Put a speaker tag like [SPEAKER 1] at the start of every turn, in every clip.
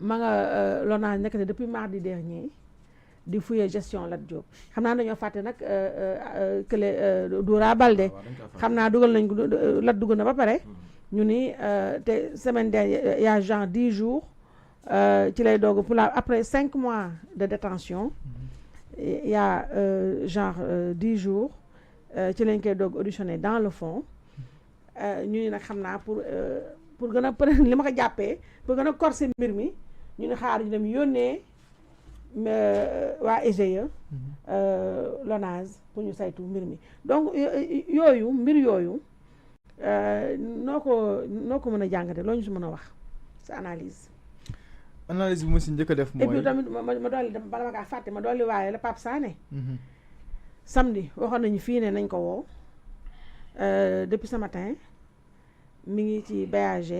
[SPEAKER 1] ma nga Lonase nekk depuis mardi dernier di fouiller gestion Lat Diop xam naa dañoo fàtte nag kële Doura Baldé xam naa dugal nañ Lat dugg na ba pare ñu ni te semaine dernière y a genre 10 jours ci lay doog pour après 5 mois de détention il y a genre 10 jours ci lañ koy doog auditionné dans le fond ñu ni nag xam naa pour gën a li ma ko jàppee pour gën a corser mbir mi ñu ni xaar ñu dem yónnee waa EGE Lonase pour ñu saytu mbir mi donc yooyu mbir yooyu noo ko mën a jàngate loo ñu si mën a wax sa analyse
[SPEAKER 2] bi ma si njëkk a def mooy
[SPEAKER 1] et puis tamit ma dolli dem bala ma kaa fàtte ma dolli waaye la Pape Sané samedi waxoon nañu fii ne nañ ko woo depuis ce matin mi ngi ci BAG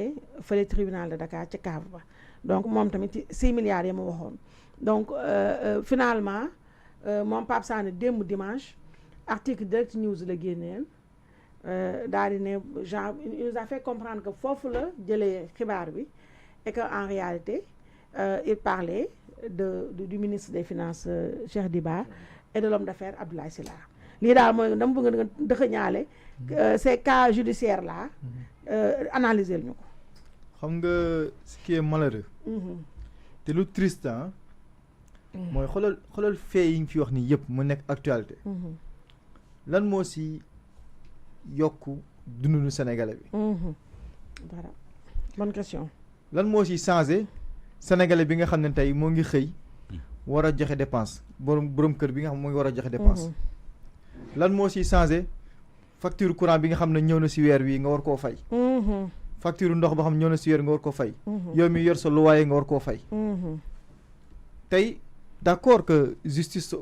[SPEAKER 1] fële tribunal de Dakar ci cave ba donc moom tamit ci 6 milliards yi ma waxoon donc finalement moom Pape Sané démb dimanche article Direct News la génneel daal di ne genre il nous a fait comprendre que foofu la jëlee xibaar bi et que en réalité il parlait du ministre des finances Cheikh Diba et de l'homme d'affaires Abdoulaye Sylla lii daal mooy dama bëgg nga dëkk ñaale ces cas judiciaires là analyser ñu ko
[SPEAKER 2] xam nga ce qui est malheureux te lu triste mooy xoolal fait yi nga fi wax ni yëpp mu nekk actualité lan moo si yokk dundu Sénégalais bi
[SPEAKER 1] dara bonne question
[SPEAKER 2] lan moo si changé Sénégalais bi nga xam ne tey moo ngi xëy war a joxe dépense borom kër bi nga xam moo ngi war a joxe dépense lan moo si changé facture courant bi nga xam ne ñëw na si weer wi nga war koo fay facture ndox boo xam ñëw na si weer nga war koo fay yow mi yor sa luwaaye nga war koo fay tey d'accord que justice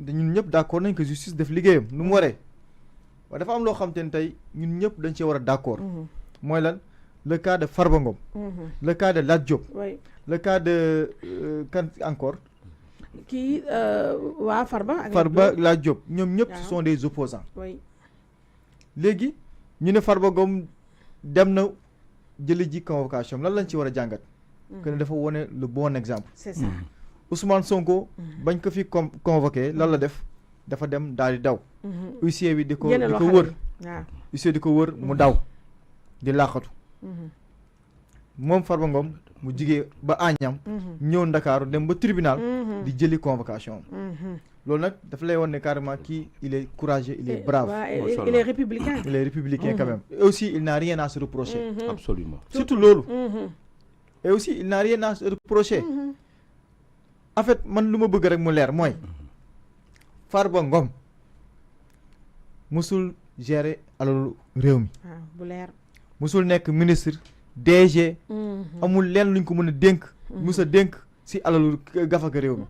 [SPEAKER 2] ñun ñëpp d'accord nañ que justice def liggéeyam nu mu waree waaye dafa am loo xam te ne tey ñun ñëpp dañ cee war a d'accord mooy lan le cas de Farba Ngom le cas de Lat Diop le cas de kan encore
[SPEAKER 1] kii waa Farba
[SPEAKER 2] Lat Diop ñoom ñëpp ce sont des opposants léegi ñu ne Farba Ngom dem na jëli ji convocation lan lañ ci war a jàngat que ne dafa wone le bon exemple
[SPEAKER 1] c'est ça
[SPEAKER 2] Ousmane Sonko bañ ko fi convoqué lan la def dafa dem daal di daw huissier bi di ko wër huissier di ko wër mu daw di làqatu moom Farba Ngom mu jigee ba Agnam ñëw Ndakaaru dem ba tribunal di jëli convocation loolu nag dafa lay won ne carrément kii il est courageux il est brave
[SPEAKER 1] il est républicain
[SPEAKER 2] quand même et aussi il n'a rien à se reprocher
[SPEAKER 3] absolument
[SPEAKER 2] surtout loolu et aussi il n'a rien à se reprocher en fait man lu ma bëgg rek mu leer mooy Farba Ngom musul gérer alalu réew mi
[SPEAKER 1] bu leer
[SPEAKER 2] musul nekk ministre DG amul lenn luñ ko mën a dénk musa dénk si alalu gafaka réew mi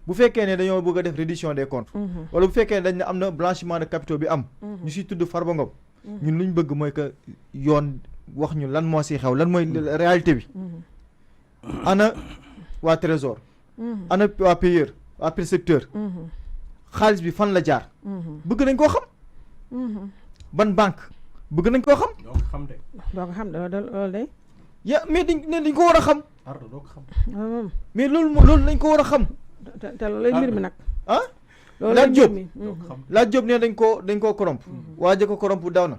[SPEAKER 2] bu fekkee ne dañoo bëgg a def reddition des comptes wala bu fekkee ne dañ ne am na blanchiment de capitaux bi am ñu si tudd Farba Ngom ñun luñ bëgg mooy que yoon wax ñu lan moo si xew lan mooy réalité bi ana waa trésor ana waa payeur waa percepteur xaalis bi fan la jaar bëgg nañ koo xam ban banque bëgg nañ koo xam
[SPEAKER 3] doo ko xam de
[SPEAKER 1] loolu de
[SPEAKER 2] mais dañ ko war a xam
[SPEAKER 3] doo ko xam
[SPEAKER 2] mais loolu lañ ko war a xam
[SPEAKER 1] te loolu lay mbir mi nag
[SPEAKER 2] Lat Diop ne dañ koo corrompre waa ja ko corrompre daw na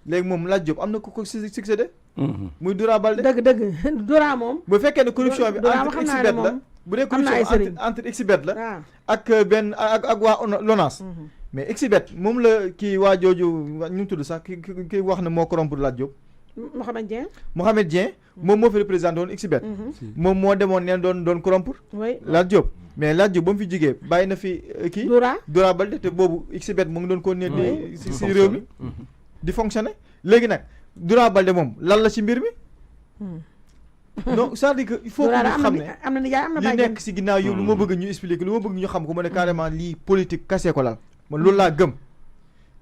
[SPEAKER 2] léegi moom Lat Diop am na ko succédé muy Doura Baldé
[SPEAKER 1] dëgg Doura moom
[SPEAKER 2] bu fekkee ne corruption bi entre Xbet la bu dee corruption entre Xbet la ak benn ak waa Lonase mais Xbet moom la kii waa jooju ñu tudd sax ki wax ne moo corrompre Lat Diop Mohamed Dieng moom moo fi représenté woon Xbet moom moo demoon neen doon corrompre Lat Diop mais Lat Diop ba mu fi jigee bàyyi na fi kii Doura Baldé te boobu Xbet mu ngi doon continuer di si réew mi di fonctionner léegi nag Doura Baldé moom lan la ci mbir mi non c'est-à-dire que il faut que ñu xam ne li nekk si ginnaaw yow lu ma bëgg ñu expliquer lu ma bëgg ñu xam ko ma ne carrément lii politique kase ko lal man loolu laa gëm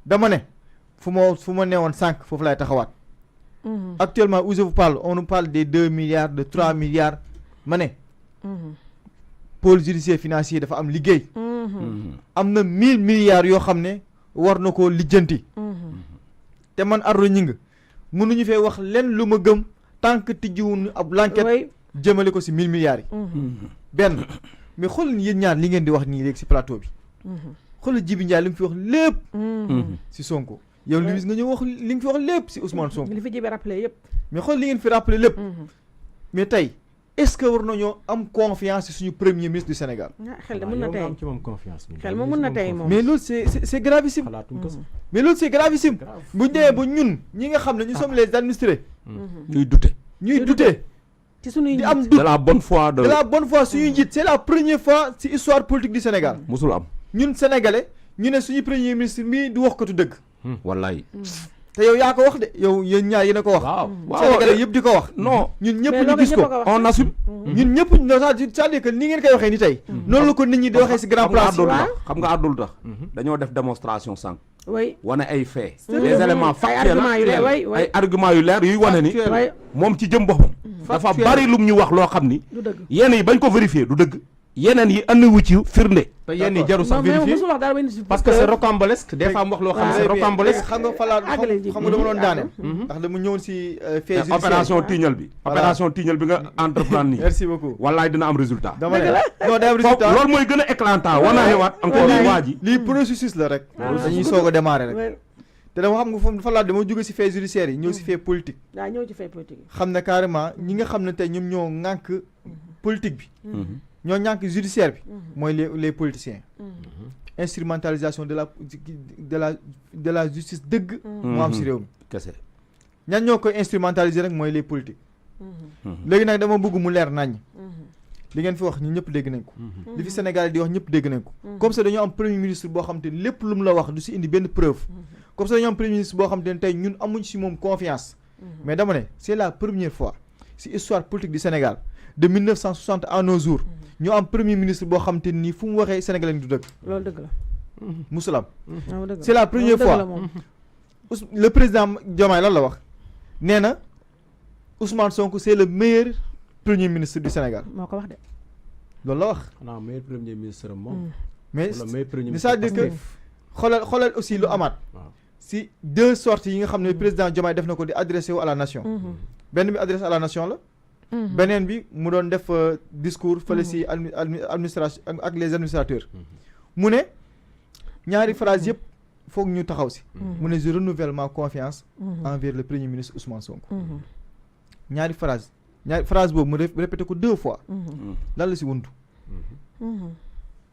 [SPEAKER 2] dama ne fu ma neewoon sànq foofu laay taxawaat actuellement où je vous parle on nous parle des 2 milliards de 3 milliards ma ne pôle judiciaire financier dafa am liggéey am na 1000 milliards yoo xam ne war na koo lijjanti te man Ardo Gningue mënuñu fee wax lenn lu ma gëm tant que tijjiwuñu ab l'enquête jëmale ko si 1000 milliards yi. benn mais xoolal yéen ñaar li ngeen di wax nii léegi si plateau bi. xoolal Djibi Ndiaye li mu fi wax lépp. si Sonko. yow Louise nga ñëw wax li nga fi wax lépp si Ousmane Sonko.
[SPEAKER 1] li fi Djibi rappelé yëpp.
[SPEAKER 2] mais xool li ngeen fi rappelé lépp. mais tey est-ce que war nañoo am confiance si suñu premier ministre du Sénégal.
[SPEAKER 1] xel de mën na tey
[SPEAKER 3] am ci moom confiance.
[SPEAKER 1] xel ma mën na tey moom.
[SPEAKER 2] mais loolu c'est gravissime. mais loolu c'est gravissime. bu ñu demee ba ñun ñi nga xam ne ñu sommes les administrés.
[SPEAKER 3] ñuy douter.
[SPEAKER 1] ci suñuy
[SPEAKER 2] di am
[SPEAKER 3] de la bonne foi
[SPEAKER 2] de la bonne foi suñuy njiit c'est la première fois ci histoire politique du Sénégal.
[SPEAKER 3] musul am
[SPEAKER 2] ñun sénégalais ñu ne suñu premier ministre mii du wax ko tu dëgg.
[SPEAKER 3] wallaay.
[SPEAKER 2] te yow yaa ko wax de yow yéen ñaar yéen a ko wax.
[SPEAKER 3] waaw
[SPEAKER 2] sénégalais yëpp di ko wax.
[SPEAKER 3] non
[SPEAKER 2] ñun ñëpp ñu gis ko
[SPEAKER 3] on assume.
[SPEAKER 2] ñun ñëpp c'est-à-dire que ni ngeen koy waxee ni tey. noonu la ko nit ñi di waxee ci grand place.
[SPEAKER 3] xam nga àddul tax dañoo def démonstration sànq.
[SPEAKER 1] oui
[SPEAKER 3] wane ay faits. des éléments factuels
[SPEAKER 1] ay
[SPEAKER 3] arguments yu leer yuy wane ni. moom ci jëm boppam. dafa bari lum ñu wax loo xam ni.
[SPEAKER 1] du dëgg
[SPEAKER 3] yenn yi bañ ko vérifier du dëgg. yeneen yi andiwu ci firnde.
[SPEAKER 2] te yenn yi jarul sax vérifier
[SPEAKER 3] parce que c'est rocambolesque des fois mu wax loo xam ne c'est rocambolesque.
[SPEAKER 2] xam nga falaa xam nga dama doon daane. ndax dama ñëwoon si fait judiciaire
[SPEAKER 3] opération tiiñal bi. opération tiiñal bi nga entreprendre nii.
[SPEAKER 2] merci beaucoup
[SPEAKER 3] wallaay dina am résultat.
[SPEAKER 2] dama ne non day am résultat
[SPEAKER 3] loolu mooy gën a éclatant war naa ñëwaat encore waa ji.
[SPEAKER 2] lii processus la rek. dañuy soog a démarrer rek. te dama xam nga foofu dafa laaj dama jóge si fait judiciaire yi ñëw si fait politique.
[SPEAKER 1] waaw ñëw ci fait politique.
[SPEAKER 2] xam ne carrément ñi nga xam ne tey ñoom ñoo ŋànk politique bi. ñoo ñànk judiciaire bi. mooy les politiciens. Instrumentalisation de la justice dëgg. moo am si réew mi.
[SPEAKER 3] kese
[SPEAKER 2] ñan ñoo koy instrumentaliser rek mooy les politiques. léegi nag dama bëgg mu leer naññ. li ngeen fi wax ñun ñëpp dégg nañ ko. li fi Sénégal di wax ñëpp dégg nañ ko. comme ça dañoo am premier ministre boo xam te ne lépp lu mu la wax du si indi benn preuve. comme ça dañoo am premier ministre boo xam te ne tey ñun amuñ si moom confiance. mais dama ne c'est la première fois si histoire politique du Sénégal de 1960 à nos jours. ñu am premier ministre boo xam te nii fu mu waxee Sénégalais du dëgg.
[SPEAKER 1] loolu dëgg la.
[SPEAKER 2] musulam c'est la première fois le président Diomaye lan la wax nee na Ousmane Sonko c'est le meilleur premier ministre du Sénégal.
[SPEAKER 1] moo ko wax de.
[SPEAKER 2] loolu la wax.
[SPEAKER 3] xanaa meilleur premier ministre moom.
[SPEAKER 2] mais c'est-à-dire que xoolal aussi lu amaat. si deux sorties yi nga xam ne président Diomaye def na ko di adressé wu à la nation. benn bi adressé à la nation la. beneen bi mu doon def discours fële si administration ak les administrateurs. mu ne ñaari phrase yëpp foog ñu taxaw si. mu ne je renouvelle ma confiance envers le premier ministre Ousmane Sonko. ñaari phrase boobu mu répété ko 2 fois. lan la si wuntu.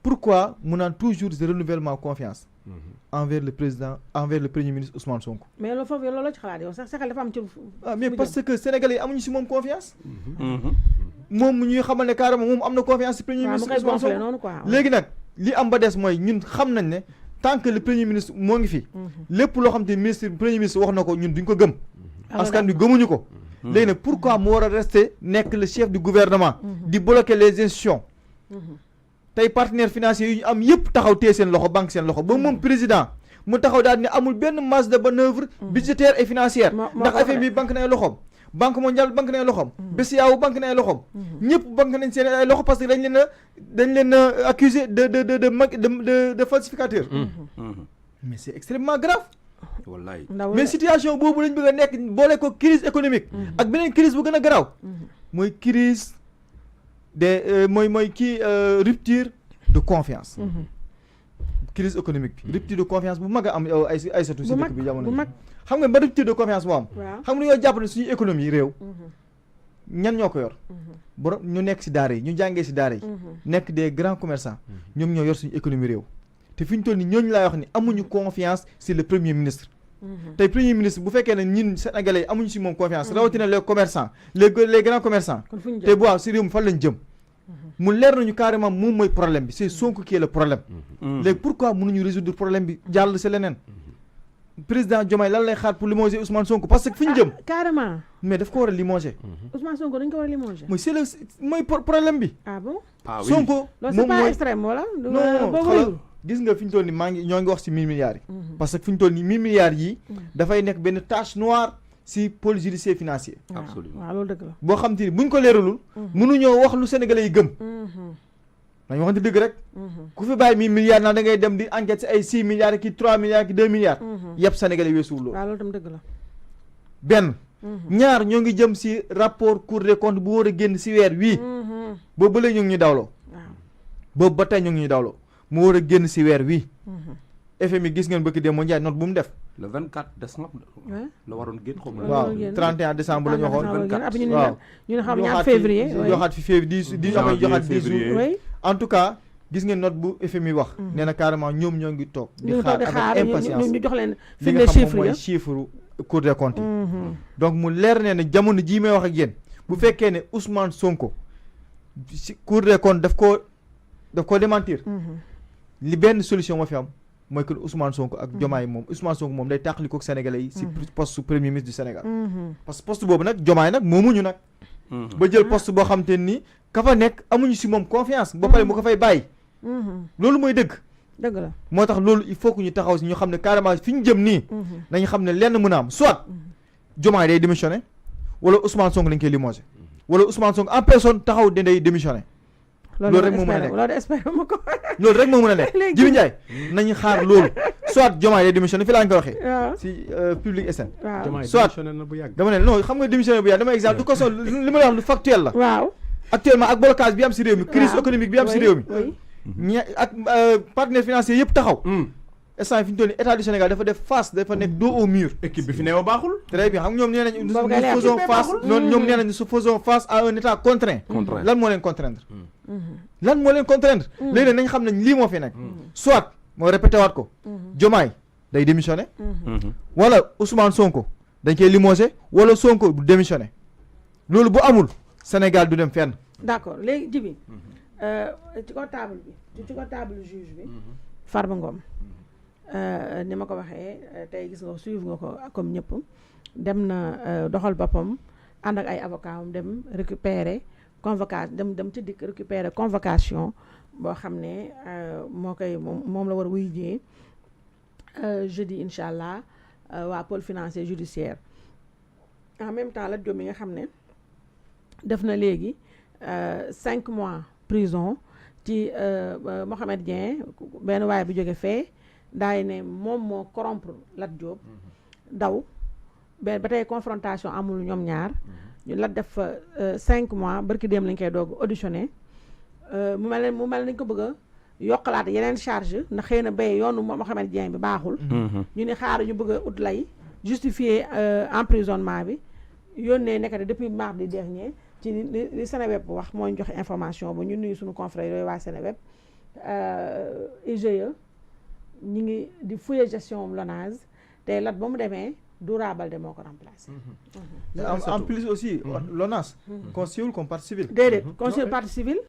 [SPEAKER 2] pourquoi mu naan toujours je renouvelle ma confiance. envers le premier ministre Ousmane Sonko.
[SPEAKER 1] mais loolu foofu loolu la ci xalaat yow sax sa xel dafa am ci.
[SPEAKER 2] mais parce que sénégalais yi amuñu si moom confiance. moom mu ñuy xamal ne carrément moom am na confiance si premier ministre Ousmane Sonko. léegi nag li am ba des mooy ñun xam nañ ne tant que le premier ministre moo ngi fi. lépp loo xam te premier ministre wax na ko ñun duñ ko gëm. askan bi gëmuñu ko. léegi nag pourquoi mu war a rester nekk le chef du gouvernement. di bloquer les institutions. tey partenaires financiers yu ñu am yëpp taxaw téye seen loxo banque seen loxo ba moom président mu taxaw daal ne amul benn marge de manœuvre budgétaire et financière. ndax FMI banque na ay loxoom. banque mondiale banque na ay loxoom. BCEAO banque na ay loxoom. ñëpp banque nañ seen ay loxo parce que dañ leen a accusé de falsificateur. mais c'est extrêmement grave.
[SPEAKER 3] wallaay
[SPEAKER 2] mais situation boobu lañ bëgg a nekk boole ko crise économique. ak beneen crise bu gën a garaaw. mooy crise mooy kii rupture de confiance. crise économique bi rupture de confiance bu mag a am ay satu si dëkk bi jamono xam nga ba rupture de confiance bu am. xam nga dañoo jàpp ne suñu économie réew. ñan ñoo ko yor. borom ñu nekk si daara yi ñu jàngee si daara yi. nekk des grands commerçants. ñoom ñoo yor suñu économie réew. te fi ñu toll nii ñooñu laay wax ni amuñu confiance si le premier ministre. tey premier ministre bu fekkee ne ñun sénégalais yi amuñu si moom confiance rawatina les commerçants les grands commerçants. te bu waaw si réew mi fan lañ jëm. mu leer nañu carrément moom mooy problème bi c'est Sonko qui est le problème. léegi pourquoi mënuñu résoudre problème bi jàll si leneen. président Diomaye lan lay xaar pour limoger Ousmane Sonko parce que fi ñu jëm.
[SPEAKER 1] carrément.
[SPEAKER 2] mais daf ko war a limoger.
[SPEAKER 1] Ousmane Sonko dañ ko war a limoger.
[SPEAKER 2] mooy c'est le mooy problème bi.
[SPEAKER 1] ah bon.
[SPEAKER 2] Sonko
[SPEAKER 1] loolu c'est pas extrême wala.
[SPEAKER 2] non gis nga fi ñu toll nii ñoo ngi wax ci 1000 milliards yi. parce que fi ñu toll nii 1000 milliards yi. dafay nekk benn tache noire ci pôle judiciaire financier.
[SPEAKER 3] absolument
[SPEAKER 1] waaw loolu dëgg la.
[SPEAKER 2] boo xam te ni buñ ko leeralul. mënuñoo wax lu sénégalais yi gëm. dañu waxante dëgg rek. ku fi bàyyi 1000 milliards naan da ngay dem di enquête ci ay 6 milliards ki 3 milliards ki 2 milliards. yëpp sénégalais weesuwul loolu.
[SPEAKER 1] waaw loolu tam dëgg la.
[SPEAKER 2] benn ñaar ñoo ngi jëm si rapport Cour des comptes bu war a génn si weer wii boobu ba léegi ñu ngi ñuy dawloo boobu ba tey ñu ngi ñuy dawloo mu war a génn si weer wii FMI gis ngeen bëgg dem mu njaay note bu mu def
[SPEAKER 3] le 24 décembre la waroon génn xaw ma
[SPEAKER 2] waaw 31 décembre la ñu waxoon
[SPEAKER 1] waaw ñu ne xam ñaar février
[SPEAKER 2] joxaat fi février di joxaat 10 jours en tout cas gis ngeen note bu FMI wax nee na carrément ñoom ñoo ngi toog di xaar avec impatience
[SPEAKER 1] ñu jox leen
[SPEAKER 2] li nga xam mooy chiffre Cour des comptes donc mu leer nee ne jamono jii may wax ak yéen bu fekkee ne Ousmane Sonko si Cour des comptes daf koo démentir li benn solution moo fi am mooy que Ousmane Sonko ak Diomaye moom Ousmane Sonko moom day tàqali ko Sénégalais yi si poste premier ministre du Sénégal parce que poste boobu nag Diomaye nag moomuñu nag ba jël poste boo xam te ni ka fa nekk amuñu si moom confiance ba pare mu ko fay bàyyi loolu mooy dëgg
[SPEAKER 1] la
[SPEAKER 2] moo tax loolu il faut que ñu taxaw si ñu xam ne carrément fi ñu jëm nii nañu xam ne lenn mën a am soit Diomaye day démissionné wala Ousmane Sonko lañ koy limogé wala Ousmane Sonko en personne taxaw di day démissionné loolu rek moo mën a nekk loolu rek moo mën a nekk Djibi Ndiaye nañu xaar loolu soit Diomaye day démissionné fi laa nga ko waxee si public SN soit dama ne non xam nga démissionné bu yàgg dama exemple du ko sol li ma la wax lu factuel la
[SPEAKER 1] waaw
[SPEAKER 2] actuellement ak blocage bi am si réew mi crise économique bi am si réew mi ak partenaires financiers yëpp taxaw instant fi ñu toll nii état du Sénégal dafa def face dafa nekk dos au mur
[SPEAKER 3] équipe bi fi neew baaxul
[SPEAKER 2] très bien xam nga ñoom nee nañ nous faisons face noonu ñoom nee nañ nous faisons face à un état contraint lan moo leen contraindre lan moo leen contraindre léegi nañ xam nañ lii moo fi nekk soit moo répété waat ko Diomaye day démissionné wala Ousmane Sonko dañ koy limogé wala Sonko du démissionné loolu bu amul Sénégal du dem fenn
[SPEAKER 1] d'accord léegi Djibi ci ko table bi ci ko table juge bi Farba Ngom ni ma ko waxee tey gis nga suivre nga ko comme ñëpp dem na doxal boppam ànd ak ay avocat am dem récupérer convocation dem ci dikk récupérer convocation boo xam ne moo koy moom la war a wuy jee jeudi incha allah waa pôle financier judiciaire en même temps la jom yi nga xam ne def na léegi 5 mois prison ci Mohamed Dieng benn waaye bu jóge fee daay ne moom moo corrompre Lat Diop daw ba tey confrontation amul ñoom ñaar ñu Lat def fa 5 mois barki dem lañ koy doog auditionné mu mel ne dañ ko bëgg a yokkalaat yeneen charge ndax xëy na bay yoonu Mohamed Dieng bi baaxul ñu ne xaar ñu bëgg a ut lay justifier emprisonnement bi yónnee nekkati depuis mardi dernier ci li Seneweb wax moo ñu joxe information bu ñu nuyu suñu confrère yooyu waa Seneweb IGE ñi ngi di fouiller gestion LONASE te Lat ba mu demee Doura Baldé moo ko remplacé
[SPEAKER 2] en plus aussi LONASE constitué comme partie civile
[SPEAKER 1] déedéet constitué partie civile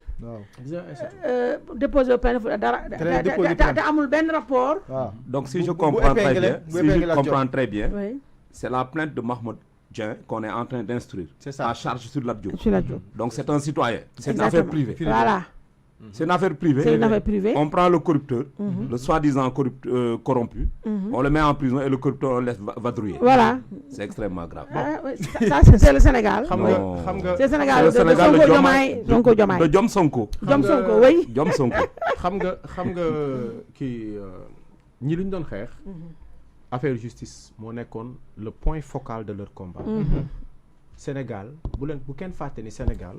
[SPEAKER 1] déposé plainte dara te amul benn rapport
[SPEAKER 3] donc si je comprends très bien c'est la plainte de Mahmoud Dieng qu'on est en train d'instruire à charge sur Lat Diop donc c'est un citoyen c'est une affaire privée
[SPEAKER 1] voilà
[SPEAKER 3] c'est une affaire privée.
[SPEAKER 1] C'est une affaire privée.
[SPEAKER 3] On prend le corrupteur, le soi-disant corrompu, on le met en prison et le corrupteur on le laisse vadrouiller.
[SPEAKER 1] Voilà.
[SPEAKER 3] C'est extrêmement grave.
[SPEAKER 1] Ça c'est le Sénégal. C'est le Sénégal de Sonko Diomaye.
[SPEAKER 3] De Diom Sonko.
[SPEAKER 1] Diom Sonko, oui.
[SPEAKER 3] Diom Sonko.
[SPEAKER 4] xam nga kii ñi luñ doon xeex. affaire justice moo nekkoon le point focal de leur combat. Sénégal bu kenn fàtte ni Sénégal.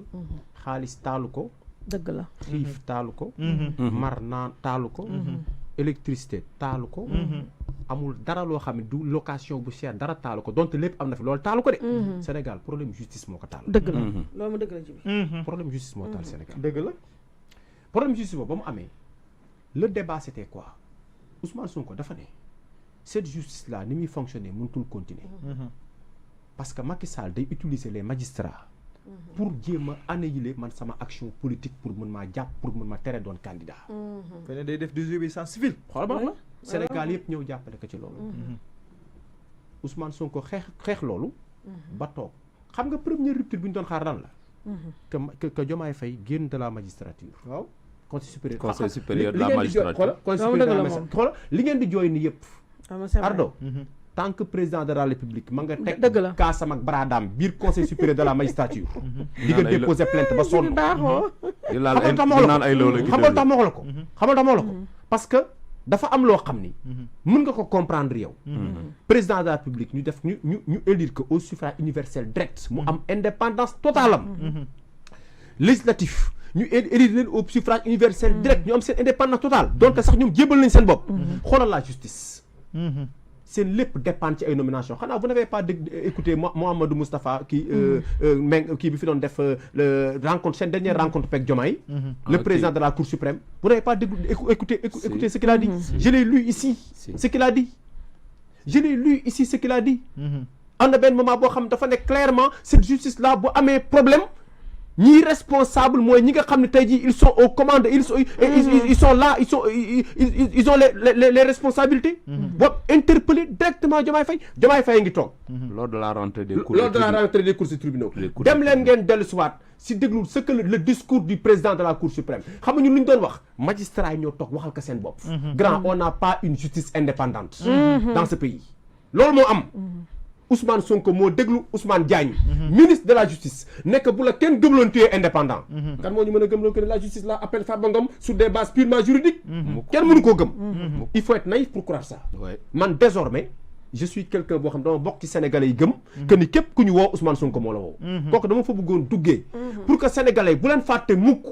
[SPEAKER 4] xaalis taalu ko.
[SPEAKER 1] dëgg la
[SPEAKER 4] xiif taalu ko mar naan taalu ko électricité taalu ko amul dara loo xam ne du location bu cher dara taalu ko donte lépp am na fi loolu taalu ko de Sénégal problème justice moo ko taal
[SPEAKER 1] dëgg la loolu mu dëgg la ci bi
[SPEAKER 4] problème justice moo taal Sénégal
[SPEAKER 2] dëgg la
[SPEAKER 4] problème justice boobu ba mu amee le débat c'était quoi Ousmane Sonko dafa ne cette justice là ni muy fonctionner mënutul continuer parce que Macky Sall day utiliser les magistrats pour jéem a annihiler man sama action politique pour mën maa jàpp pour mën ma tere doon candidat.
[SPEAKER 2] feneen day def désobéissance civile.
[SPEAKER 4] xoolal ba la Sénégal yëpp ñëw jàppale ko ci loolu. Ousmane Sonko xeex loolu. ba toog xam nga première rupture bi ñu doon xaar lan la. que Diomaye Faye génn de la magistrature.
[SPEAKER 2] waaw
[SPEAKER 3] conseil supérieur de la magistrature.
[SPEAKER 4] xoolal li ngeen di jooy ni yëpp. Ardo tant que président de la République ma nga teg kaasam ak baraadaam biir conseil supérieur de la magistrature di nga déposer plainte ba sonn
[SPEAKER 3] di laal ay loolu
[SPEAKER 4] xamal tax ma wax la ko parce que dafa am loo xam ni mën nga ko comprendre yow président de la République ñu def ñu élire que au suffrage universel direct mu am indépendance totale am législatif ñu élire leen au suffrage universel direct ñu am seen indépendance totale donc sax ñoom jébal nañ seen bopp xoolal la justice seen lépp dépend ci ay nomination xanaa vous n'avez pas écouté Mouhamadou Moustapha kii bi fi doon def rencontre seen dernière rencontre avec Diomaye le président de la Cour suprême vous n'avez pas écouté ce qu'il a dit je l'ai lu ici ce qu'il a dit je l'ai lu ici ce qu'il a dit am na benn moment boo xam dafa ne clairement cette justice là bu amee problème ñi responsable mooy ñi nga xam ne tey jii ils sont aux commandes ils sont là ils ont les responsabilités boobu interpeller directement Diomaye Faye ngi toog
[SPEAKER 3] lors de la rentrée des
[SPEAKER 4] cours des tribunaux dem leen ngeen dellu siwaat si déglu ce que le discours du président de la Cour suprême xam nga ñun lu ñu doon wax magistrat yi ñoo toog waxal ko seen bopp grand on n'a pas une justice indépendante dans ce pays loolu moo am Ousmane Sonko moo déglu Ousmane Diagne ministre de la justice nekk bu la kenn gëmloon tu es indépendant kan moo ñu mën a gëmloon que la justice là appelle Farba Ngom sur des bases purement juridiques kenn mënu koo gëm il faut être naïf pour croire ça man désormais je suis quelqu'un boo xam dama bokk ci sénégalais yi gëm que ni képp ku ñu woo Ousmane Sonko moo la woo kooku dama fa bëggoon duggee pour que sénégalais bu leen fàtte mukk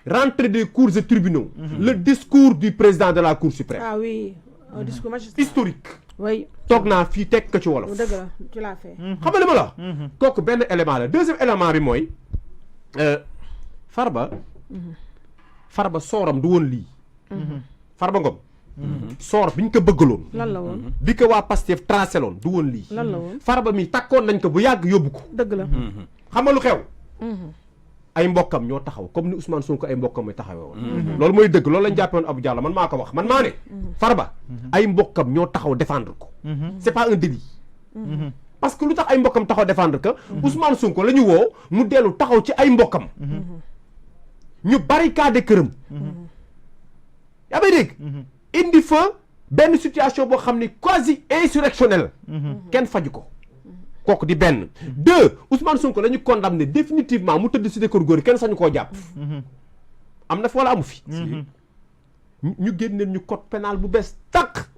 [SPEAKER 4] rentrée des cours et tribunaux le discours du président de la Cour suprême
[SPEAKER 1] ah oui un discours magistral
[SPEAKER 4] historique
[SPEAKER 1] oui
[SPEAKER 4] toog naa fii teg ko ci wolof
[SPEAKER 1] dëgg la tu l'as fait
[SPEAKER 4] xam nga li ma la kooku benn élément la deuxième élément bi mooy Farba sooram du woon lii Farba Ngom soor bi ñu ko bëggaloon
[SPEAKER 1] lan la woon
[SPEAKER 4] bi ko waa Pastef tracé loon du woon lii
[SPEAKER 1] lan la woon
[SPEAKER 4] Farba mi takkoon nañ ko bu yàgg yóbbu ko
[SPEAKER 1] dëgg la
[SPEAKER 4] xam nga lu xew ay mbokkam ñoo taxaw comme ni Ousmane Sonko ay mbokkam muy taxawee woon loolu mooy dëgg loolu lañ jàppee woon Abou Diallo man maa ko wax man maa ne Farba ay mbokkam ñoo taxaw défendre ko c'est pas un délit parce que lu tax ay mbokkam taxaw défendre que Ousmane Sonko la ñu woo mu dellu taxaw ci ay mbokkam ñu barricade këram yaa may dégg indi fa benn situation boo xam ni quasi insurrectionnelle kenn faju ko kooku di benn deux Ousmane Sonko la ñu condamné définitivement mu tëdd si kër góor yi kenn sañu koo jàpp am na fi wala amu fi ñu génneel ñu code pénal bu bees tàq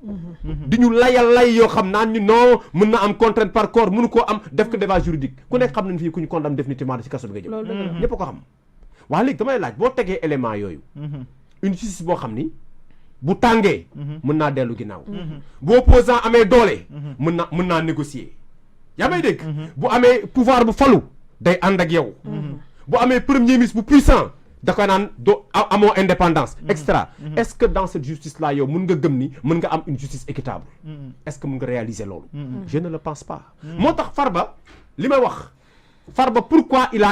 [SPEAKER 4] di ñu layal lay yoo xam naan ñu non mën na am contrainte par corps mënu koo am def ko débat juridique ku nekk xam nañ fii ku ñu condamné définitivement da ci kaso bi nga jëm ñëpp ko xam waa léegi damay laaj boo tegee élément yooyu une justice boo xam ni bu tàngee mën naa dellu ginnaaw bu opposant amee doole mën naa négocier yaa may dégg bu amee pouvoir bu falu day ànd ak yow bu amee premier ministre bu puissant da koy naan doo amoo indépendance extra est-ce que dans cette justice là yow mën nga gëm ni mën nga am une justice équitable est-ce que mën nga réaliser loolu je ne le pense pas moo tax Farba li may wax Farba pourquoi il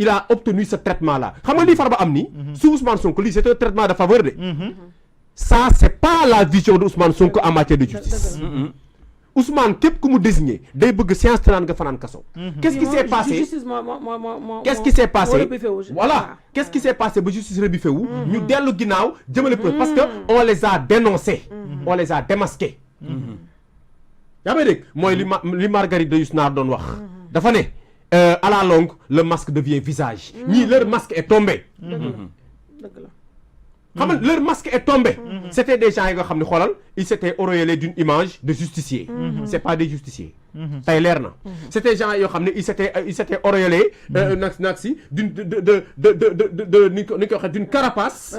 [SPEAKER 4] a obtenu ce traitement là xam nga lii Farba am ni su Ousmane Sonko lii c'est un traitement de faveur de ça c'est pas la vision de Ousmane Sonko en matière de justice Ousmane képp ku mu désigné day bëgg séance tenante nga fanaan kaso. Qu'est-ce qui s'est passé qu'est-ce qui s'est passé voilà qu'est-ce qui s'est passé ba justice rebuffé wu ñu dellu ginnaaw jëmale preuve parce que on les a dénoncés on les a démasqués yaa may dégg mooy li Marguerite de Yousnar doon wax dafa ne à la longue le masque devient visage ñii leur masque est tombé xam nga leur masque est tombé c'était des gens yi nga xam ne xoolal ils s'étaient auréolés d'une image de justicier c'est pas des justiciers tey leer na c'était des gens yoo xam ne ils s'étaient auréolés nag si ni ko waxee d'une carapace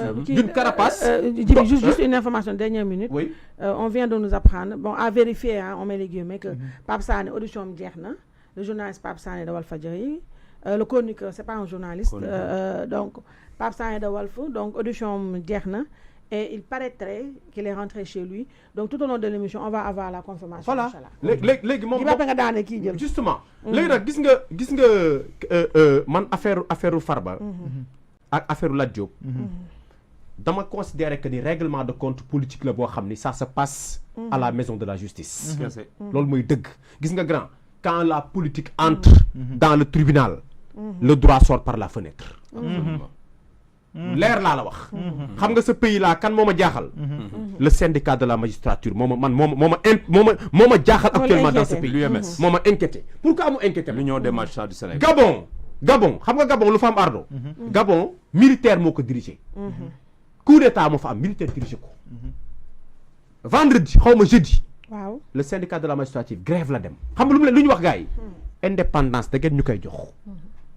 [SPEAKER 1] juste une information dernière minute
[SPEAKER 4] oui
[SPEAKER 1] on vient de nous apprendre bon à vérifier on met les guillemets que Pape Sané audition am jeex na le journaliste Pape Sané de Walfadjri le chroniqueur c'est pas un journaliste donc Pape Sané de Walf donc audition jeex na et il paraîtrait qu'il est rentré chez lui donc tout au long de l'émission on va avoir la confirmation.
[SPEAKER 4] voilà léegi moom
[SPEAKER 1] nga daane kii jël
[SPEAKER 4] justement léegi nag gis nga man affaire Farba ak affaire Lat Diop dama considérer que ni règlement de compte politique la boo xam ni ça se passe à la maison de la justice loolu mooy dëgg gis nga grand quand la politique entre dans le tribunal le droit sort par la fenêtre leer laa la wax xam nga ce pays là kan moo ma jaaxal le syndicat de la magistrature moo ma jaaxal actuellement dans ce pays
[SPEAKER 3] l'UMS
[SPEAKER 4] moo ma inquiété pourquoi mu inquiété
[SPEAKER 3] l'Union des magistrats du Sénégal
[SPEAKER 4] Gabon xam nga Gabon lu fa am ardo Gabon militaire moo ko dirigé coup d'état moo fa am militaire dirigé ko vendredi xawma jeudi
[SPEAKER 1] waaw
[SPEAKER 4] le syndicat de la magistrature grève la dem xam nga lu ñu wax gars yi indépendance da ngeen ñu koy jox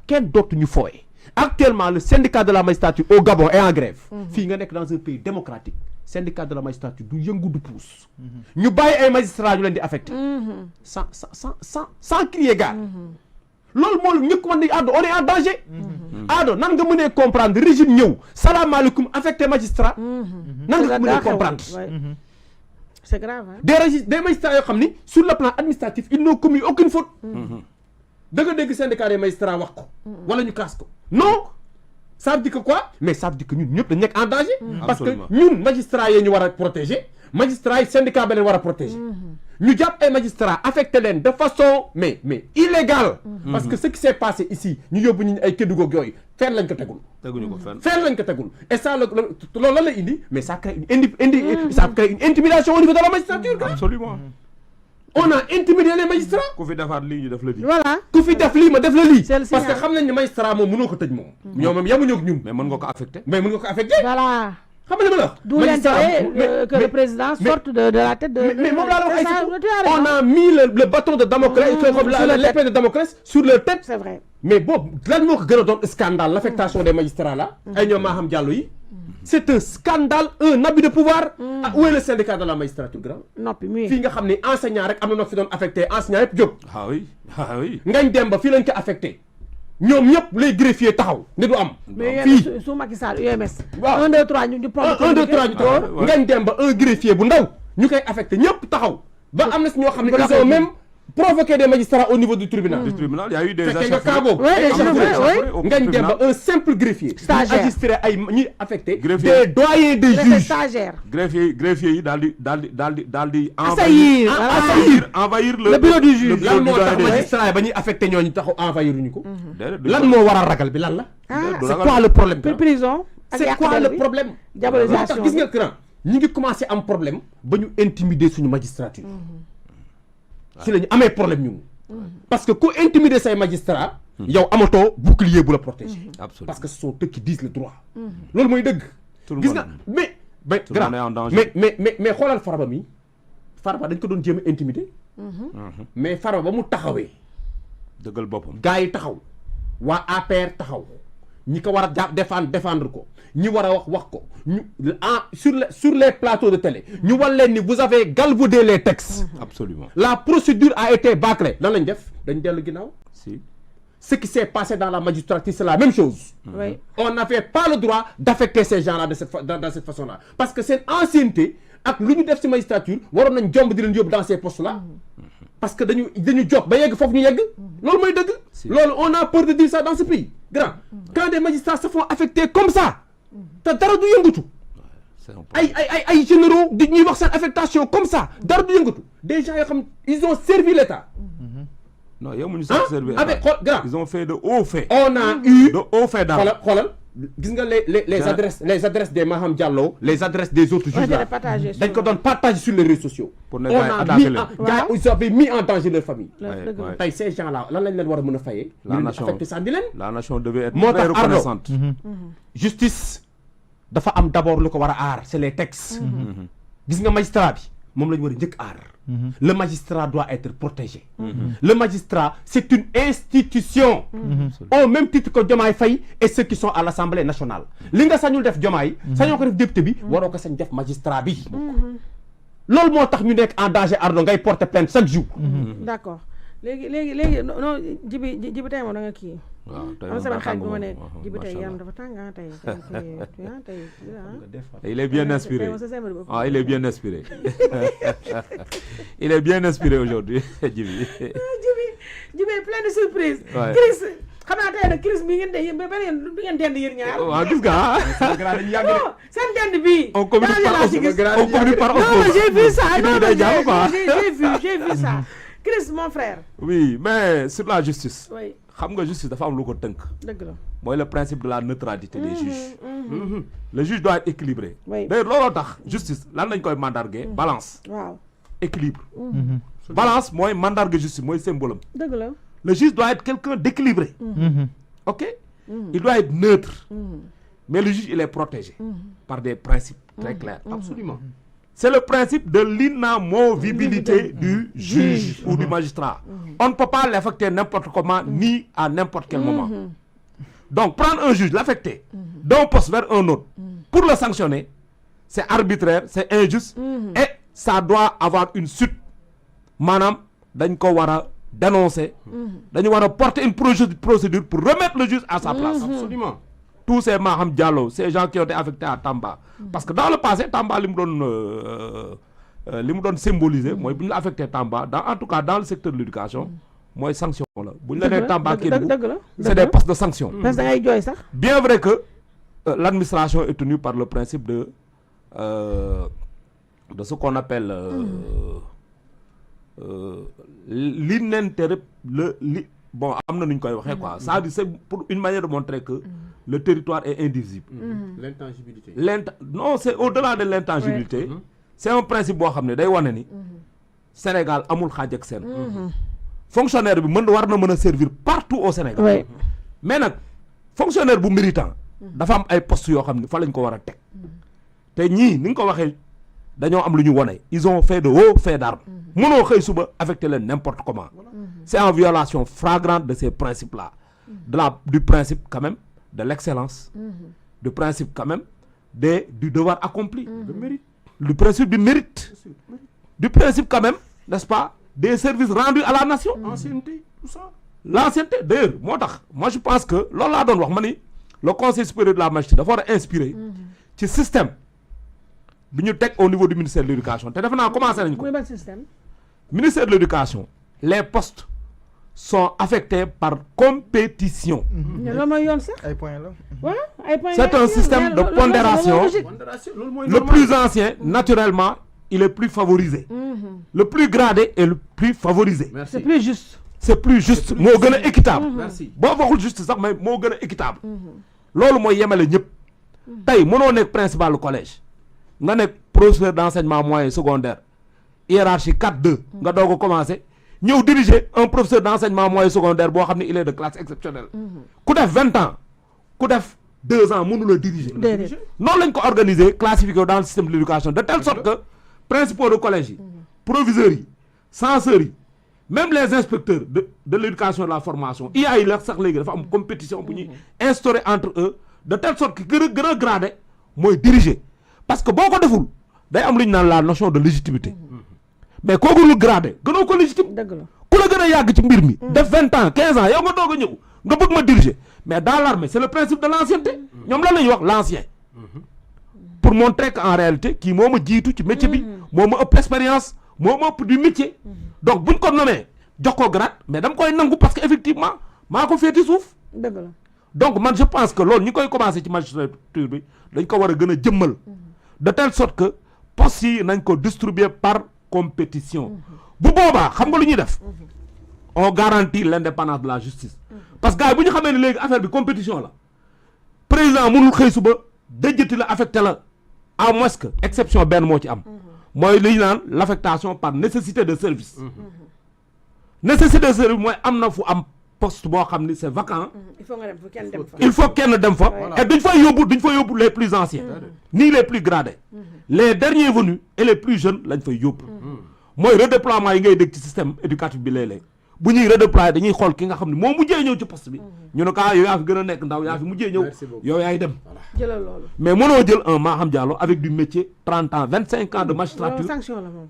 [SPEAKER 4] kenn dootu ñu fooye actuellement le syndicat de la magistrature au Gabon est en grève fii nga nekk dans un pays démocratique syndicat de la magistrature du yëngu du pousse ñu bàyyi ay magistrats ñu leen di affecté sans crier gare loolu moo ñëkk wax ni Ado on est en danger Ado nan nga mënee comprendre régime ñëw salaamaaleykum affecté magistrat nan nga mënee comprendre
[SPEAKER 1] c'est grave hein?
[SPEAKER 4] Des magistrats yoo xam ni sur le plan administratif ils n'ont commis aucune faute da nga dégg syndicat des magistrats wax ko wala ñu kaas ko non ça veut dire que quoi mais ça veut dire que ñun ñëpp dañ nekk en danger parce que ñun magistrats yi ñu war a protéger magistrats yi syndicat ba leen war a protéger ñu jàpp ay magistrats affecté leen de façon mais illégale parce que ce qui s'est passé ici ñu yóbbu ñu ay Kédougou ak yooyu fenn lañ ko tegul
[SPEAKER 3] teguñu ko fenn
[SPEAKER 4] lañ ko tegul et ça loolu lan la indi mais ça crée ça crée une intimidation au niveau de la magistrature
[SPEAKER 3] absolument
[SPEAKER 4] on a intimidé les magistrats
[SPEAKER 3] ku fi defaat lii ñu def la lii
[SPEAKER 1] voilà
[SPEAKER 4] ku fi def lii ma def la lii parce que
[SPEAKER 1] signal.
[SPEAKER 4] xam nañ ne magistrat moom mënoo ko tëj moom ñoom moom yamuñu ak ñun
[SPEAKER 3] mais mën nga ko affecté
[SPEAKER 4] mais mën nga ko affecté
[SPEAKER 1] voilà
[SPEAKER 4] xam nga li ma la wax
[SPEAKER 1] d'où l'intérêt que le président sorte de la tête de
[SPEAKER 4] mais moom laa la wax
[SPEAKER 1] ay
[SPEAKER 4] on a mis le bâton de Damoclès l'épée de Damoclès sur leur tête
[SPEAKER 1] c'est vrai
[SPEAKER 4] mais boobu lan moo ko gën a doon scandale l'affectation des magistrats là ay ñoom Maham Diallo yi c'est un scandale un abus de pouvoir où est le syndicat de la magistrature grand
[SPEAKER 1] noppi muy
[SPEAKER 4] fii nga xam ne enseignant rek am na noo fi doon affecté enseignant yëpp jóg
[SPEAKER 3] ah oui
[SPEAKER 4] Ngagne Demba fii lañ ko affecté ñoom ñëpp les greffiers taxaw ne du am
[SPEAKER 1] mais
[SPEAKER 4] fii
[SPEAKER 1] su Macky Sall UMS
[SPEAKER 4] waaw
[SPEAKER 1] 1 2 3 ñu pompe
[SPEAKER 4] 1 2 3 ñu taxaw Ngagne Demba un greffier bu ndaw ñu koy affecté ñëpp taxaw ba am na si ñoo xam ne ils ont même provoqué des magistrats au niveau du tribunal.
[SPEAKER 3] Du tribunal, il y a eu des
[SPEAKER 4] fekkee nga cas boobu. Ngagne Demba un simple greffier.
[SPEAKER 1] Stagiaire
[SPEAKER 4] magistré ay ñuy affecté. des doyens des juges.
[SPEAKER 1] stagiaire.
[SPEAKER 3] greffier yi daal di
[SPEAKER 1] envahir
[SPEAKER 3] le
[SPEAKER 1] bureau du juge.
[SPEAKER 4] lan moo tax magistrat yi ba ñuy affecté ñooñu taxaw envahir ñu ko. lan moo war a ragal bi lan la. c'est quoi le problème.
[SPEAKER 1] prison
[SPEAKER 4] c'est quoi le problème.
[SPEAKER 1] diabolisation
[SPEAKER 4] moo tax gis nga grand ñi ngi commencé am problème ba ñu intimider suñu magistrature. si la ñu amee problème ñun. parce que ku intimider say magistrat yow amatoo bouclier bu la protéger. parce que ce sont eux qui disent le droit. loolu mooy dëgg. gis nga mais xoolal Farba mi Farba dañ ko doon jéem a intimider. mais Farba ba mu taxawee.
[SPEAKER 3] dëggal boppam
[SPEAKER 4] gars yi taxaw waa APR taxaw ñi ko war a jàpp défendre ko ñi war a wax ko ñu sur les plateaux de télé ñu war leen ni vous avez galvaudé les textes.
[SPEAKER 3] Absolument.
[SPEAKER 4] La procédure a été bâclée lan lañ def dañ dellu ginnaaw.
[SPEAKER 3] Si.
[SPEAKER 4] Ce qui s'est passé dans la magistrature c'est la même chose.
[SPEAKER 1] Oui.
[SPEAKER 4] On n'avait pas le droit d'affecter ces gens-là dans cette façon-là parce que seen ancienneté ak lu ñu def ci magistrature waroon nañ jomb di leen yóbbu dans ces postes-là. parce que dañu jóg ba yegg foofu ñu yegg. loolu mooy dëgg. loolu on a peur de dire ça dans ce pays. grand quand des magistrats se font affecter comme ça. te dara du yëngatu. ay généraux di ñuy wax seen affectation comme ça dara du yëngatu. des gens yoo xam ils ont servi l'État.
[SPEAKER 3] non yow mu ñu sax servi
[SPEAKER 4] avec grand
[SPEAKER 3] ils ont fait de hauts faits.
[SPEAKER 4] on a eu
[SPEAKER 3] de hauts faits daal
[SPEAKER 4] xoolal gis nga les adresses des Maham Diallo les adresses des autres juges là dañ ko doon partager sur les réseaux sociaux.
[SPEAKER 3] pour ne pas attaquer leen
[SPEAKER 4] ils avaient mis en danger leur famille.
[SPEAKER 3] tey
[SPEAKER 4] ces gens là lan lañ leen war a mën a fayee.
[SPEAKER 3] la nation devait être
[SPEAKER 4] moo
[SPEAKER 3] très
[SPEAKER 4] tax
[SPEAKER 3] reconnaissante.
[SPEAKER 4] justice dafa am d'abord lu ko war a aar c'est les textes. gis nga magistrat bi moom la ñu war a njëkk aar. Le magistrat doit être protégé. Le magistrat, c'est une institution. Au même titre que Diomaye Faye et ceux qui sont à l'Assemblée nationale. Li nga sañul def Diomaye, sañoo ko def député bi, waroo ko sañ def magistrat bi. Loolu moo tax ñu nekk en danger Ardo ngay porter plainte chaque jour.
[SPEAKER 1] D'accord. léegi non jibi tey moom da nga kii.
[SPEAKER 3] waaw tey
[SPEAKER 1] am sama xarit bu ma ne jibi tey yaram dafa tàng tey
[SPEAKER 3] il est bien inspiré il est bien inspiré il est bien inspiré aujourd'hui jibi
[SPEAKER 1] plein de surprises. Chris xam naa tey nag Chris bi ngeen dend yéen ñaar.
[SPEAKER 3] waaw gis nga
[SPEAKER 1] seen dend bi.
[SPEAKER 3] on communique par osmose.
[SPEAKER 1] j'ai vu ça j'ai vu ça. Chris mon frère.
[SPEAKER 3] oui mais sur la justice.
[SPEAKER 1] oui
[SPEAKER 3] xam nga justice dafa am lu ko tënk.
[SPEAKER 1] dëgg la
[SPEAKER 3] mooy le principe de la neutralité des juges. Le juge doit être équilibré.
[SPEAKER 1] oui
[SPEAKER 3] d'ailleurs looloo tax justice lan lañ koy mandarguer balance.
[SPEAKER 1] waaw
[SPEAKER 3] équilibre. balance mooy mandargue justice mooy symbole am.
[SPEAKER 1] dëgg la.
[SPEAKER 3] Le juge doit être quelqu'un d'équilibré. Ok. Il doit être neutre. Mais le juge, il est protégé par des principes très clairs.
[SPEAKER 4] Absolument.
[SPEAKER 3] C'est le principe de l'inamovibilité du juge ou du magistrat. On ne peut pas l'affecter n'importe comment ni à n'importe quel moment. Donc, prendre un juge, l'affecter d'un poste vers un autre pour le sanctionner, c'est arbitraire, c'est injuste et ça doit avoir une suite. Madame, dañ ko wara dénoncer, dañu wara porter une procédure pour remettre le juge à sa place.
[SPEAKER 4] Absolument.
[SPEAKER 3] Tous ces Maham Diallo, ces gens qui ont été affectés à Tamba. Parce que dans le passé, Tamba, li mu doon symboliser, mooy bu ñu la affecté Tamba, en tout cas dans le secteur de l'éducation, mooy sanction la. Bu ñu la nee Tamba c'est des postes de sanction. Bien vrai que l'administration est tenue par le principe de ce qu'on appelle bon, ça c'est pour une manière de montrer que le territoire est indivisible.
[SPEAKER 4] L'intangibilité.
[SPEAKER 3] Non, c'est au-delà de l'intangibilité. C'est un principe boo xam ne day wane ni Sénégal amul xaaj ak seen. Fonctionnaire bi war na mën a servir partout au Sénégal. Mais nag fonctionnaire bu méritant dafa am ay postes yoo xam ne fa lañ ko war a teg. te ñii ni nga ko waxee dañoo am lu ñu wone. Ils ont fait de hauts faits d'armes. Mënoo xëy suba affecter leen n'importe comment. C'est en violation flagrante de ces principes-là. Du principe quand même de l'excellence. Du principe quand même du devoir accompli. Du principe du mérite. Du principe quand même, n'est-ce pas, des services rendus à la nation.
[SPEAKER 4] L'ancienneté, tout ça.
[SPEAKER 3] L'ancienneté, d'ailleurs, moi je pense que le Conseil supérieur de la magistrature doit inspirer ce système au niveau du ministère de l'Éducation. Ministère de l'Éducation, les postes sont affectés par compétition. C'est un système de pondération. Le plus ancien, naturellement, il est plus favorisé. Le plus gradé est le plus favorisé.
[SPEAKER 1] C'est plus juste.
[SPEAKER 3] C'est plus juste. Moo gën a équitable.
[SPEAKER 4] Merci.
[SPEAKER 3] Boo waxul juste sax mais moo gën a équitable. Loolu mooy yemale ñëpp. Tey mënoo nekk principal du collège. Nga nekk professeur d'enseignement moyen secondaire. Hiérarchie 4-2. Nga doog a commencer. Ñëw diriger un professeur d'enseignement moyen secondaire boo xam ne il est de classe exceptionnelle. Ku def 20 ans. Ku def 2 ans mënu la diriger. Noonu lañ ko organiser classifié dans le système de l'éducation de telle sorte que principaux de collège yi, proviseurs yi, censeurs yi, même les inspecteurs de l'éducation et de la formation, il y a une compétition pour instaurer entre eux de telle sorte que gën a gradé mooy diriger. Parce que boo ko deful day am lu ñu naan la notion de légitimité. Mais kooku lu gradé gënoo ko légitime. Ku la gën a yàgg ci mbir mi. Def 20 ans 15 ans yow nga doog a ñëw nga bëgg ma diriger. Mais dans l'armée c'est le principe de l'ancienneté. ñoom lan la ñuy wax l'ancien. Pour montrer qu'en réalité kii moo ma jiitu ci métier bi moo ma ëpp expérience moo ma ëpp du métier. Donc buñ ko nommé jox ko grade mais dama koy nangu parce que effectivement maa ko féeti suuf. Donc man je pense que loolu ñi koy commencé ci magistrature bi dañ ko war a gën a jëmmal de telle sorte que postes yi nañ ko distribuer par compétition. Bu boobaa xam nga lu ñuy def on garantit l'indépendance de la justice. Parce que gars yi bu ñu xamee ne léegi affaire bi compétition la président mënul xëy suba dëjëti la affecté la à moins que exception benn moo ci am. Mooy li ñu naan l'affectation par nécessité de service. Nécessité de service mooy am na fu am poste boo xam ni c'est vacant. Il faut kenn dem fa. Et duñ fa yóbbu les plus anciens. Ni les plus gradés. Les derniers venus et les plus jeunes lañ fay yóbbu. Mooy redéploiement yi ngay dégg ci système éducatif bi léeg-léeg. Bu ñuy redéployer dañuy xool ki nga xam ne moo mujjee ñëw ci poste bi. ñu ne yow yaa fi gën a nekk ndaw yaa fi mujjee ñëw. yow yaay dem. Mais mënoo jël un Maham Diallo avec du métier 30 ans 25 ans de magistrature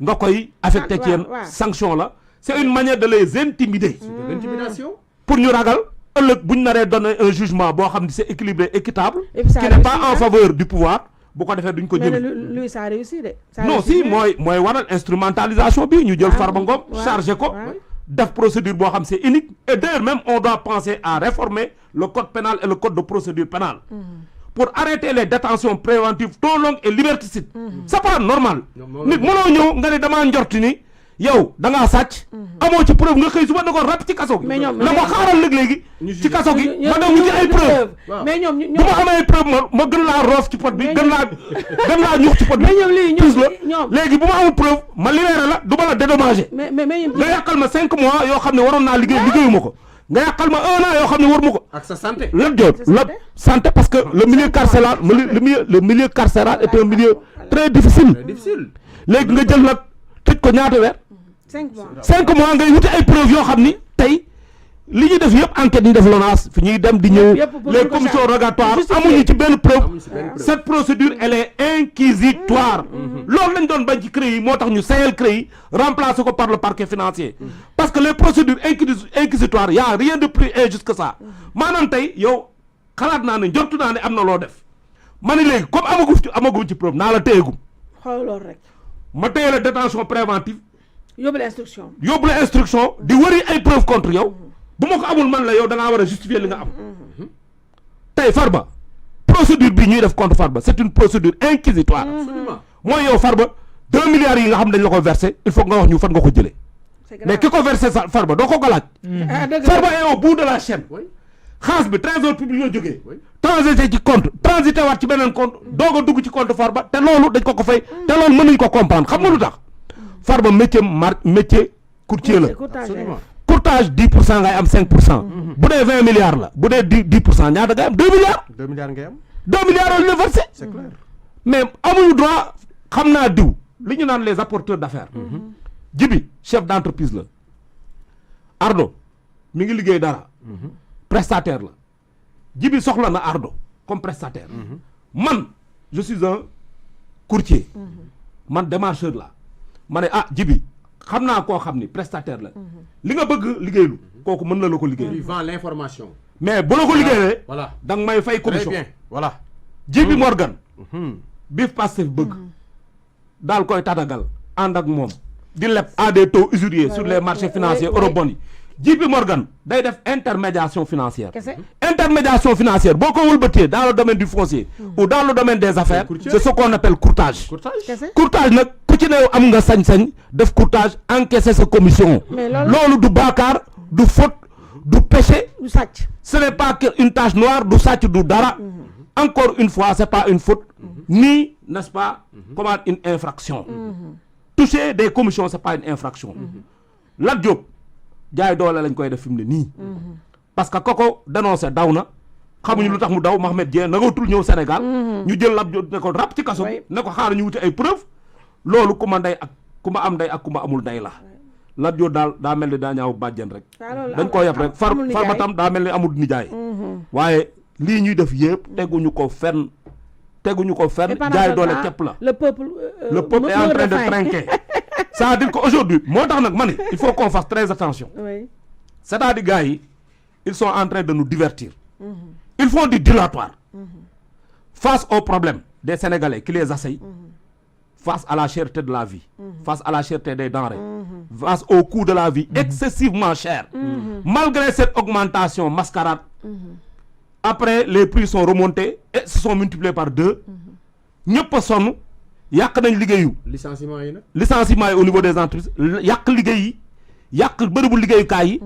[SPEAKER 3] nga koy affecté ci yenn sanction la. C'est une manière de les intimider.
[SPEAKER 4] L'intimidation.
[SPEAKER 3] Pour ñu ragal ëllëg bu ñu naree donner un jugement boo xam ne c'est équilibré équitable. Qui n'est pas en faveur du pouvoir. bu ko defee duñ ko jëlee.
[SPEAKER 1] Mais lui ça a réussi de.
[SPEAKER 3] Non si mooy waral instrumentalisation bi ñu jël Farba Ngom chargé ko. def procédure boo xam c'est unique. Et d'ailleurs même on doit penser à réformer le code pénal et le code de procédure pénale. Pour arrêter les détentions préventives trop longues et liberticides. C'est pas normal. Nit mënoo ñëw nga ne damaa njorti ni yow da ngaa sàcc. amoo ci preuve nga xëy suba da ko rap ci kaso gi. mais ñoom la ko xaaral léegi ci kaso gi. ma dem wuti ay preuve.
[SPEAKER 1] mais ñoom
[SPEAKER 3] bu ma amee preuve ma gën laa roof ci pot bi gën laa ñux ci pot bi.
[SPEAKER 1] mais ñoom lii ñoom
[SPEAKER 3] léegi bu ma amul preuve ma libéré la du ma la dédommager.
[SPEAKER 1] mais
[SPEAKER 3] nga yàqal ma 5 mois yoo xam ne waroon naa liggéeyuma ko. nga yàqal ma 1 an yoo xam ne war ma ko.
[SPEAKER 4] ak sa santé.
[SPEAKER 3] Lat Diop la santé parce que le milieu carcéral le milieu carcéral est un milieu très difficile. léegi nga jël nag tëj ko ñaata weer. 5 mois ngay wuti ay preuves yoo xam ni tey li ñuy def yëpp enquête ñu def LONASE fi ñuy dem di ñëw les commissions rogatoires amuñu ci benn preuve. cette procédure elle est inquisitoire. loolu lañ doon bañ ci CREI yi moo tax ñu sayal CREI remplacer ko par le parquet financier. parce que les procédures inquisitoires y a rien de plus injuste que ça. maanaam tey yow xalaat naa ne njortu naa ne am na loo def ma ne léegi comme amagu ci preuve naa la téyegum.
[SPEAKER 1] xool loolu rek.
[SPEAKER 3] ma téye la détention préventive.
[SPEAKER 1] yóbbu la instruction.
[SPEAKER 3] yóbbu la instruction di wëri ay preuve contre yow. bu ma ko amul man la yow da ngaa war a justifier li nga am. tey Farba procédure bi ñuy def contre Farba c'est une procédure inquisitoire. mooy yow Farba 2 milliards yi nga xam dañ la ko versé il faut nga wax ñu fan nga ko jëlee. mais ki ko versé sa Farba doo ko laaj. Farba est au bout de la chaîne. xaalis bi trésor public la jógee. transité ci compte transité waat ci beneen compte doog a dugg ci compte Farba te loolu dañ ko fay te loolu mënuñ ko comprendre xam nga lu tax. Farba métier courtier la. courtage 10% ngay am 5%. bu dee 20 milliards la bu dee 10% ñaata ngay am 2 milliards. 2 milliards ngay am. 2 milliards la versé. C'est clair. mais amuñu droit xam naa diw li ñu naan les apporteurs d'affaires. Jibi chef d'entreprise la. Ardo mi ngi liggéey dara. prestataire la. Jibi soxla na Ardo comme prestataire. man je suis un courtier. man démarcheur la. ma ne Jibi xam naa koo xam ni prestataire la. li nga bëgg liggéeylu kooku mën na la ko liggéey.
[SPEAKER 4] il vend l'information.
[SPEAKER 3] mais bu la ko liggéeyee.
[SPEAKER 4] voilà
[SPEAKER 3] da nga may fay commission.
[SPEAKER 4] très bien voilà.
[SPEAKER 3] Jibi Morgan. bif Pastef bëgg. daal koy tatagal ànd ak moom. di leb à des taux usuriers sur les marchés financiers eurobonds yi. Jibi Morgan day def intermédiation financière. intermédiation financière boo ko wëlbatee dans le domaine du foncier. ou dans le domaine des affaires. c'est ce qu'on appelle courtage. courtage nag ku ci ne am nga sañ-sañ def courtage encaisser sa commission. loolu du baakaar du faute du péché.
[SPEAKER 1] du sàcc.
[SPEAKER 3] ce n'est pas une tache noire du sàcc du dara. encore une fois c'est pas une faute. ni n'est-ce pas comment une infraction. toucher des commissions c'est pas une infraction. Lat Diop jaay doole lañ koy def fi mu ne nii. parce que koko dénoncé daw na xamuñu lu tax mu daw Mohamed Dieng nagatul ñëw Sénégal. ñu jël Lat Diop ne ko rap ci kaso bi ne ko xaar ñu wuti ay preuve loolu ku ma ndey ak ku ma am ndey ak ku ma amul ndey la. Lat Diop daal daa mel ni daa ñaaw bàjjen rek. dañ koo yab rek Farba tam daa mel ni amul nijaay. waaye lii ñuy def yëpp teguñu ko fenn. jaay doole képp la. le peuple est en train de trinquer. c'est-à-dire qu'aujourd'hui moo tax nag ma ne il faut qu'on fasse très attention. c'est-à-dire gars yi ils sont en train de nous divertir. ils font du dilatoire. face aux problèmes des Sénégalais qui les assaillent. face à la cherté de la vie. face à la cherté des denrées. face au coût de la vie excessivement cher. malgré cette augmentation mascarade. après les prix sont remontés et se sont multipliés par 2. ñëpp a sonn yàq nañ liggéeyu.
[SPEAKER 4] licenciement yi nag.
[SPEAKER 3] licenciement yi au niveau des entreprises yàq liggéey yi yàq bërëbu liggéeyukaay yi.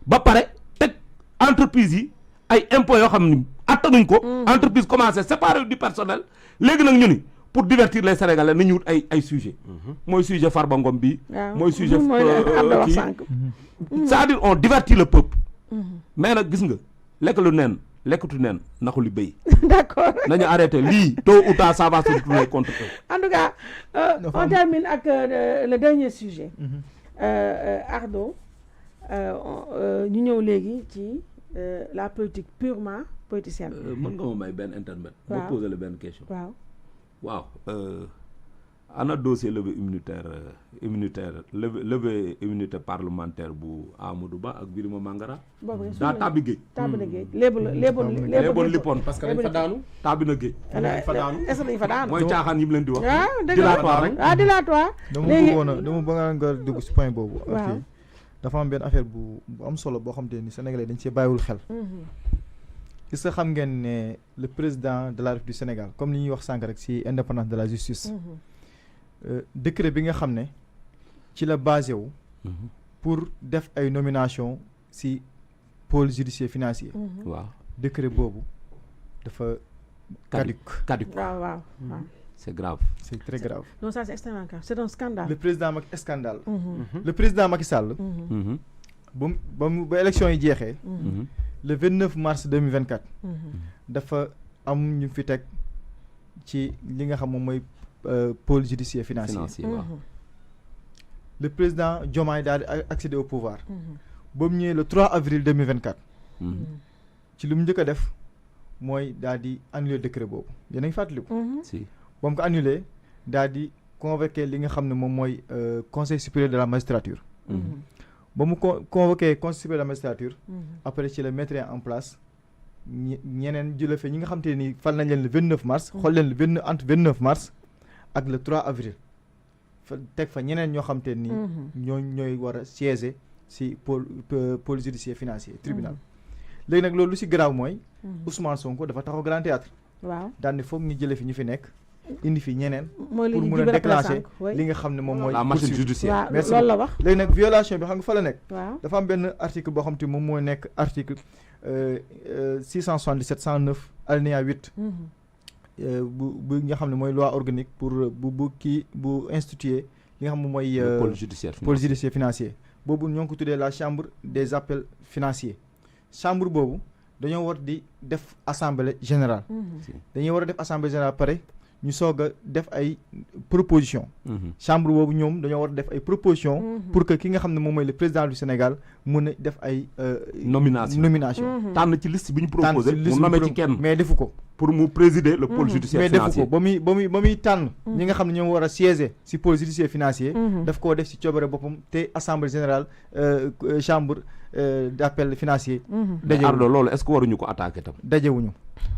[SPEAKER 3] ba pare teg entreprises yi ay impôts yoo xam ni attanuñ ko. entreprise commencé séparer du personnel. léegi nag ñu ni pour divertir les Sénégalais nañu wut ay sujets. mooy sujet Farba Ngom bi. mooy sujet kii c'est-à-dire on divertit le peuple. mais nag gis nga lekk lu neen. lekkatu neen naxu li béy.
[SPEAKER 1] d'accord
[SPEAKER 3] nañu arrêté lii tôt ou tard ça va se retourner contre eux.
[SPEAKER 1] en tout cas on termine avec le dernier sujet. Ardo ñu ñëw léegi ci la politique purement politicienne.
[SPEAKER 3] mën nga ma may benn intermède. ma poser la benn question. waaw ana dossier levée immunité parlementaire bu Amadou Ba ak Birima Mangara. daa tàbbi géej.
[SPEAKER 1] tàbbi na géej léeboon
[SPEAKER 3] lippoon
[SPEAKER 4] parce que dañ fa daanu.
[SPEAKER 3] tàbbi na géej.
[SPEAKER 1] est-ce que dañ fa daanu.
[SPEAKER 3] mooy caaxaan yi mu leen di wax.
[SPEAKER 1] dilatoire rek dilatoire.
[SPEAKER 2] dama bëgg nga dugg si point boobu. ok dafa am benn affaire bu am solo boo xam te ni Sénégalais dañ cee bàyyiwul xel. est-ce que xam ngeen ne le président de la République du Sénégal comme li ñuy wax sànq rek si indépendance de la justice. décret bi nga xam ne ci la basé wu. pour def ay nomination si pôle judiciaire financier.
[SPEAKER 3] waaw
[SPEAKER 2] décret boobu dafa caduc.
[SPEAKER 1] waaw.
[SPEAKER 3] c'est grave.
[SPEAKER 2] c'est très grave.
[SPEAKER 1] non ça c'est extrêmement grave c'est un scandale.
[SPEAKER 2] le président Macky Sall. ba élection yi jeexee le 29 mars 2024 dafa am ñu fi teg ci li nga xam moom mooy pôle judiciaire financier le président Diomaye daal di accéder au pouvoir ba mu ñëwee le 3 avril 2024 ci lu mu njëkk a def mooy daal di annuler décret boobu yéen a ngi fàttaliku ba mu ko annulé daal di convoqué li nga xam ne moom mooy conseil supérieur de la magistrature ba mu convoqué conseil supérieur de la magistrature après ci la mettre en place ñeneen jële fe ñi nga xam te ni fal nañ leen le 29 mars xool leen entre 29 mars ak le 3 avril fa teg fa ñeneen ñoo xam te ni ñooy war a siéger si pôle judiciaire financier tribunal léegi nag loolu lu si garaaw mooy Ousmane Sonko dafa taxaw grand théâtre waaw daal ni foog ñu jële fi ñu fi nekk indi fi ñeneen pour mun a déclencher li nga xam ne moom mooy
[SPEAKER 3] la machine judiciaire
[SPEAKER 2] merci loolu la wax léegi nag violation bi xam nga fa la nekk dafa am benn article boo xam te moom mooy nekk article 677 109 alinéa 8 bu nga xam ne mooy loi organique pour bu instituer li nga xam ne mooy pôle judiciaire financier boobu ñoo ngi ko tuddee la chambre des appels financiers chambre boobu dañoo war di def assemblée générale dañuy war a def assemblée générale pare ñu soog a def ay proposition chambre boobu ñoom dañoo war a def ay proposition pour que ki nga xam ne moom mooy le président du Sénégal mun a def ay nomination
[SPEAKER 3] tànn ci liste bi ñu proposé mu nommé ci kenn
[SPEAKER 2] mais defu ko
[SPEAKER 3] pour mu présider le pôle judiciaire financier
[SPEAKER 2] mais defu ko ba muy tànn ñi nga xam ne ñoom war a siéger si pôle judiciaire financier daf koo def si coobare boppam te assemblée générale chambre d'appel financier
[SPEAKER 3] Ardo loolu est-ce que waruñu ko attaqué tam
[SPEAKER 2] dajewuñu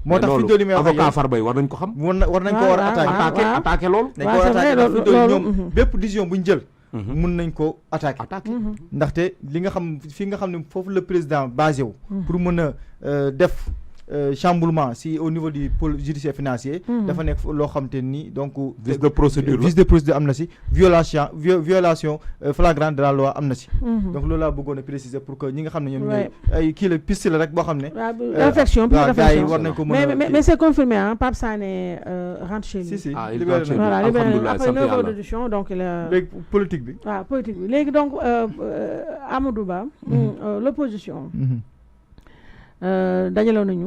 [SPEAKER 2] moo tax fi dooli may wax
[SPEAKER 3] avocat Farba yi war nañ ko xam
[SPEAKER 2] war nañ ko war a
[SPEAKER 3] attaqué loolu
[SPEAKER 2] dañ ko war a attaqué ndax fi dooli ñoom bépp décision bu ñu jël mun nañ ko attaqué ndaxte li nga xam fi nga xam ne foofu le président basé wu pour mën a def chamboulement si au niveau du pôle judiciaire financier dafa nekk loo xam te ni donc
[SPEAKER 3] vice de
[SPEAKER 2] procédure am na si violation flagrante de la loi am na si donc loolu laa bëggoon a préciser pour que ñi nga xam ne ñoom ñooy ay kii la piste la rek boo xam ne
[SPEAKER 1] réflexion
[SPEAKER 2] gars yi war nañ ko mën a
[SPEAKER 1] mais c'est confirmé hein Pape Sané rentre chez lui
[SPEAKER 2] si
[SPEAKER 3] libéré
[SPEAKER 1] voilà libéré après 9 heures d'audition donc
[SPEAKER 2] léegi politique bi
[SPEAKER 1] waaw politique bi léegi donc Amadou Ba l'opposition dajaloon nañu